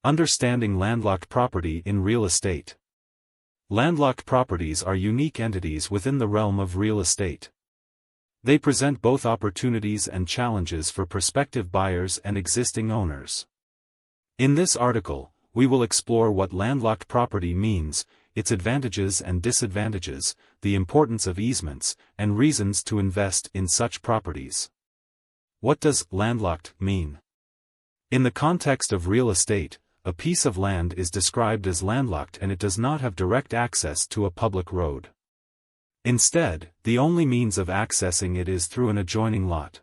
Understanding landlocked property in real estate. Landlocked properties are unique entities within the realm of real estate. They present both opportunities and challenges for prospective buyers and existing owners. In this article, we will explore what landlocked property means, its advantages and disadvantages, the importance of easements, and reasons to invest in such properties. What does landlocked mean? In the context of real estate, a piece of land is described as landlocked and it does not have direct access to a public road. Instead, the only means of accessing it is through an adjoining lot.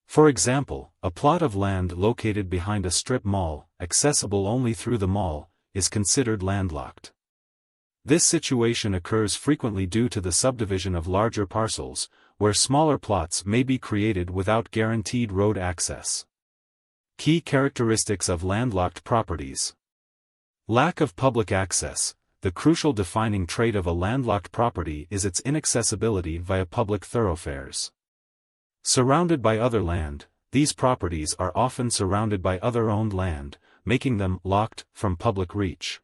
For example, a plot of land located behind a strip mall, accessible only through the mall, is considered landlocked. This situation occurs frequently due to the subdivision of larger parcels, where smaller plots may be created without guaranteed road access. Key characteristics of landlocked properties. Lack of public access. The crucial defining trait of a landlocked property is its inaccessibility via public thoroughfares. Surrounded by other land, these properties are often surrounded by other owned land, making them locked from public reach.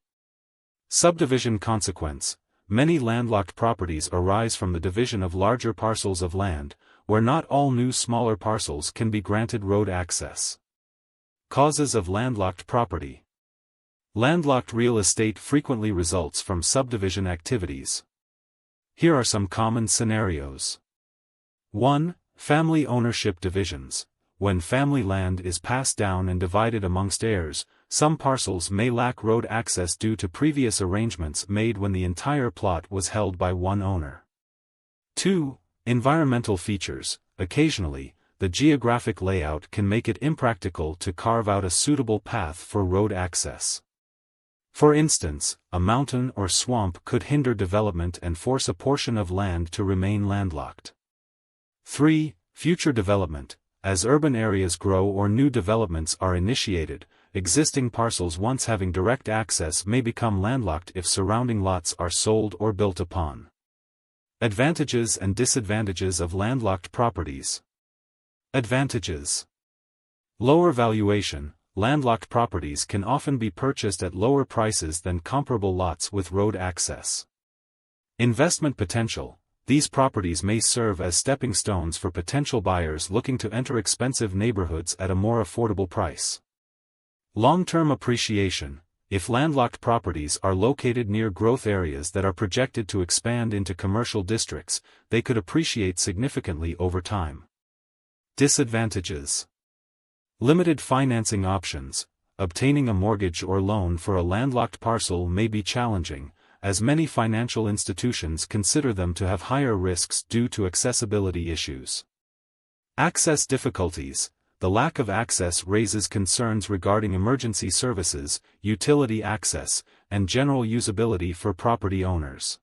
Subdivision consequence. Many landlocked properties arise from the division of larger parcels of land, where not all new smaller parcels can be granted road access. Causes of landlocked property. Landlocked real estate frequently results from subdivision activities. Here are some common scenarios. 1. Family ownership divisions. When family land is passed down and divided amongst heirs, some parcels may lack road access due to previous arrangements made when the entire plot was held by one owner. 2. Environmental features. Occasionally, the geographic layout can make it impractical to carve out a suitable path for road access. For instance, a mountain or swamp could hinder development and force a portion of land to remain landlocked. 3. Future development. As urban areas grow or new developments are initiated, existing parcels once having direct access may become landlocked if surrounding lots are sold or built upon. Advantages and disadvantages of landlocked properties. Advantages. Lower valuation. Landlocked properties can often be purchased at lower prices than comparable lots with road access. Investment potential. These properties may serve as stepping stones for potential buyers looking to enter expensive neighborhoods at a more affordable price. Long-term appreciation. If landlocked properties are located near growth areas that are projected to expand into commercial districts, they could appreciate significantly over time. Disadvantages. Limited financing options. Obtaining a mortgage or loan for a landlocked parcel may be challenging, as many financial institutions consider them to have higher risks due to accessibility issues. Access difficulties. The lack of access raises concerns regarding emergency services, utility access, and general usability for property owners.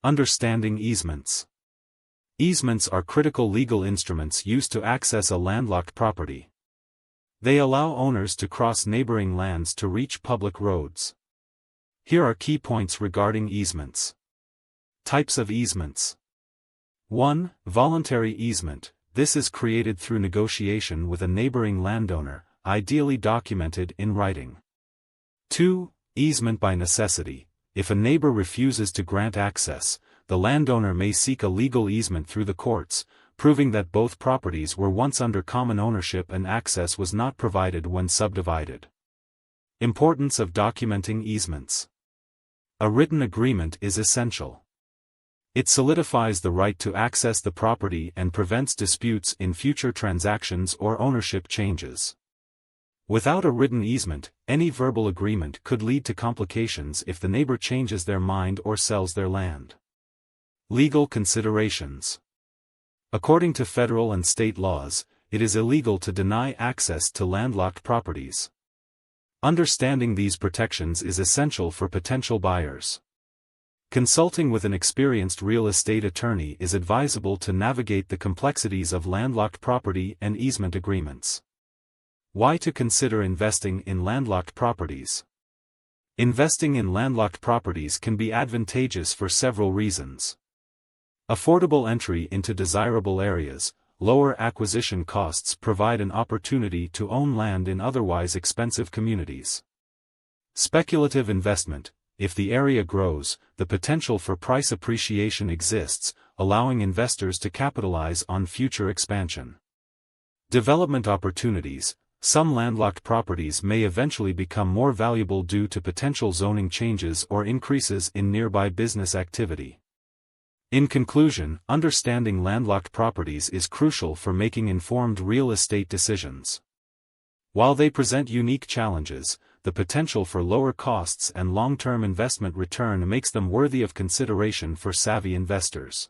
Understanding easements. Easements are critical legal instruments used to access a landlocked property. They allow owners to cross neighboring lands to reach public roads. Here are key points regarding easements. Types of easements. 1. Voluntary easement. This is created through negotiation with a neighboring landowner, ideally documented in writing. 2. Easement by necessity. If a neighbor refuses to grant access, the landowner may seek a legal easement through the courts, proving that both properties were once under common ownership and access was not provided when subdivided. Importance of documenting easements. A written agreement is essential. It solidifies the right to access the property and prevents disputes in future transactions or ownership changes. Without a written easement, any verbal agreement could lead to complications if the neighbor changes their mind or sells their land. Legal considerations. According to federal and state laws, it is illegal to deny access to landlocked properties. Understanding these protections is essential for potential buyers. Consulting with an experienced real estate attorney is advisable to navigate the complexities of landlocked property and easement agreements. Why to consider investing in landlocked properties? Investing in landlocked properties can be advantageous for several reasons. Affordable entry into desirable areas. Lower acquisition costs provide an opportunity to own land in otherwise expensive communities. Speculative investment. If the area grows, the potential for price appreciation exists, allowing investors to capitalize on future expansion. Development opportunities. Some landlocked properties may eventually become more valuable due to potential zoning changes or increases in nearby business activity. In conclusion, understanding landlocked properties is crucial for making informed real estate decisions. While they present unique challenges, the potential for lower costs and long-term investment return makes them worthy of consideration for savvy investors.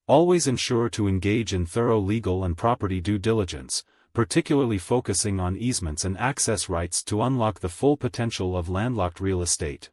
Always ensure to engage in thorough legal and property due diligence, particularly focusing on easements and access rights to unlock the full potential of landlocked real estate.